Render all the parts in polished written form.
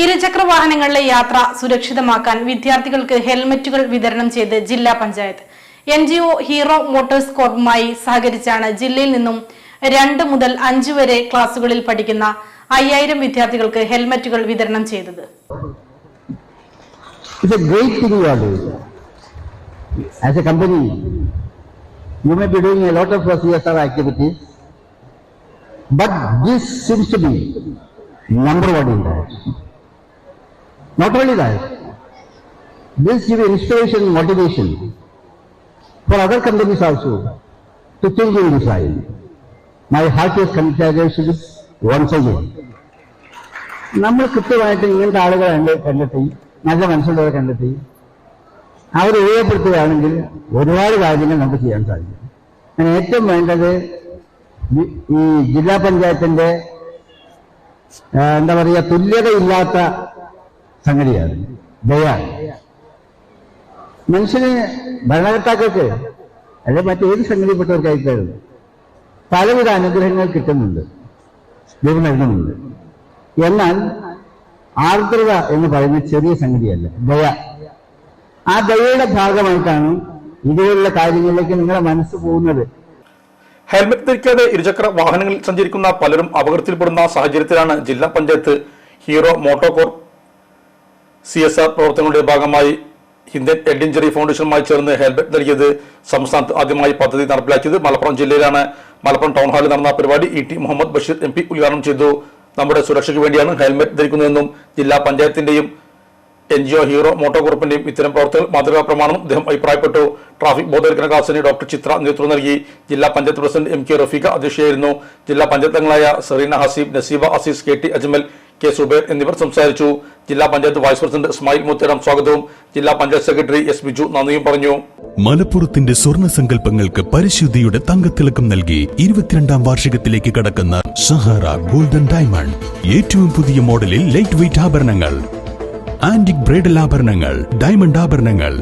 ഇരുചക്ര വാഹനങ്ങളിലെ യാത്ര സുരക്ഷിതമാക്കാൻ വിദ്യാർത്ഥികൾക്ക് ഹെൽമറ്റുകൾ വിതരണം ചെയ്ത് ജില്ലാ പഞ്ചായത്ത്. NGO ഹീറോ മോട്ടോഴ്സ് കോർപ്പുമായി സഹകരിച്ചാണ് ജില്ലയിൽ നിന്നും 2 മുതൽ 5 വരെ ക്ലാസുകളിൽ പഠിക്കുന്ന 5000 വിദ്യാർത്ഥികൾക്ക് ഹെൽമറ്റുകൾ വിതരണം ചെയ്തത്. It's a great thing you are doing. As a company, you may be doing a lot of CSR activities, but this seems to be number one in that. Not only that, this gives inspiration and motivation for other companies also to think in this line. My heartiest congratulations once again. നമ്മൾ കൃത്യമായിട്ട് ഇങ്ങനത്തെ ആളുകളെ കണ്ടെത്തി നല്ല മനസ്സുള്ളവരെ കണ്ടെത്തി അവരെ ഉപയോഗപ്പെടുത്തുകയാണെങ്കിൽ ഒരുപാട് കാര്യങ്ങൾ നമുക്ക് ചെയ്യാൻ സാധിക്കും. ഞാൻ ഏറ്റവും വേണ്ടത് ഈ ജില്ലാ പഞ്ചായത്തിന്റെ എന്താ പറയുക തുല്യതയില്ലാത്ത സംഗതിയാണ് ദയ. മനുഷ്യന് ഭരണകർത്താക്കൾക്ക് അല്ലെ മറ്റേത് സംഗതിപ്പെട്ടവർക്കായിട്ടായിരുന്നു പലവിധ അനുഗ്രഹങ്ങൾ കിട്ടുന്നുണ്ട്, ദൈവം നൽകുന്നുണ്ട്. എന്നാൽ ആർദ്രത എന്ന് പറയുന്ന ചെറിയ സംഗതിയല്ല, ദയ. ആ ദയയുടെ ഭാഗമായിട്ടാണ് ഇതുപോലുള്ള കാര്യങ്ങളിലേക്ക് നിങ്ങളുടെ മനസ്സ് പോകുന്നത്. ഹെൽമെറ്റ് ധരിക്കാതെ ഇരുചക്ര വാഹനങ്ങളിൽ സഞ്ചരിക്കുന്ന പലരും അപകടത്തിൽപ്പെടുന്ന സാഹചര്യത്തിലാണ് ജില്ലാ പഞ്ചായത്ത് ഹീറോ മോട്ടോകോർപ്പ് CSR പ്രവർത്തനങ്ങളുടെ ഭാഗമായി ഇന്ത്യൻ ഹെഡ് ഇഞ്ചറി ഫൗണ്ടേഷനുമായി ചേർന്ന് ഹെൽമെറ്റ് നൽകിയത്. സംസ്ഥാനത്ത് ആദ്യമായി പദ്ധതി നടപ്പിലാക്കിയത് മലപ്പുറം ജില്ലയിലാണ്. മലപ്പുറം ടൗൺ ഹാളിൽ നടന്ന പരിപാടി ET മുഹമ്മദ് ബഷീർ MP ഉദ്ഘാടനം ചെയ്തു. നമ്മുടെ സുരക്ഷയ്ക്ക് വേണ്ടിയാണ് ഹെൽമെറ്റ് ധരിക്കുന്നതെന്നും ജില്ലാ പഞ്ചായത്തിന്റെയും NGO ഹീറോ മോട്ടോകോർപ്പിന്റെയും ഇത്തരം പ്രവർത്തനങ്ങൾ മാതൃകാ പ്രമാണം അദ്ദേഹം അഭിപ്രായപ്പെട്ടു. ട്രാഫിക് ബോധവൽക്കരണ ക്ലാസിന് ഡോക്ടർ ചിത്ര നേതൃത്വം നൽകി. ജില്ലാ പഞ്ചായത്ത് പ്രസിഡന്റ് MK റഫീഖ അധ്യക്ഷയായിരുന്നു. ജില്ലാ പഞ്ചായത്ത് അംഗങ്ങളായ സെറീന ഹസീബ്, നസീബ അസീസ്, KT അജ്മൽ, K സുബൈർ എന്നിവർ സംസാരിച്ചു. ജില്ലാ പഞ്ചായത്ത് വൈസ് പ്രസിഡന്റ് ഇസ്മായിൽ മുത്തരം സ്വാഗതവും ജില്ലാ പഞ്ചായത്ത് സെക്രട്ടറി S ബിജു നന്ദിയും പറഞ്ഞു. മലപ്പുറത്തിന്റെ സ്വർണ്ണ സങ്കല്പങ്ങൾക്ക് പരിശുദ്ധിയുടെ തങ്കത്തിളക്കം നൽകി 22ാം വാർഷികത്തിലേക്ക് കടക്കുന്ന സഹാറ ഗോൾഡൻ ഡയമണ്ട്. ഏറ്റവും പുതിയ മോഡലിൽ ലൈറ്റ് വെയ്റ്റ് ആഭരണങ്ങൾ, ആന്റിക് ബ്രൈഡൽ ആഭരണങ്ങൾ, ഡയമണ്ട് ആഭരണങ്ങൾ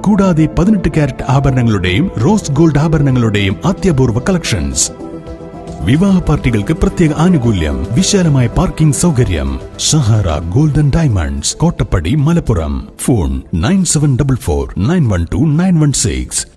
കൂടാതെ 18 കാരറ്റ് ആഭരണങ്ങളുടെയും റോസ് ഗോൾഡ് ആഭരണങ്ങളുടെയും അത്യപൂർവ കളക്ഷൻസ്. വിവാഹ പാർട്ടികൾക്ക് പ്രത്യേക ആനുകൂല്യം, വിശാലമായ പാർക്കിംഗ് സൗകര്യം. Sahara golden diamonds, Kottappadi, Malappuram. Phone 9744 912 916.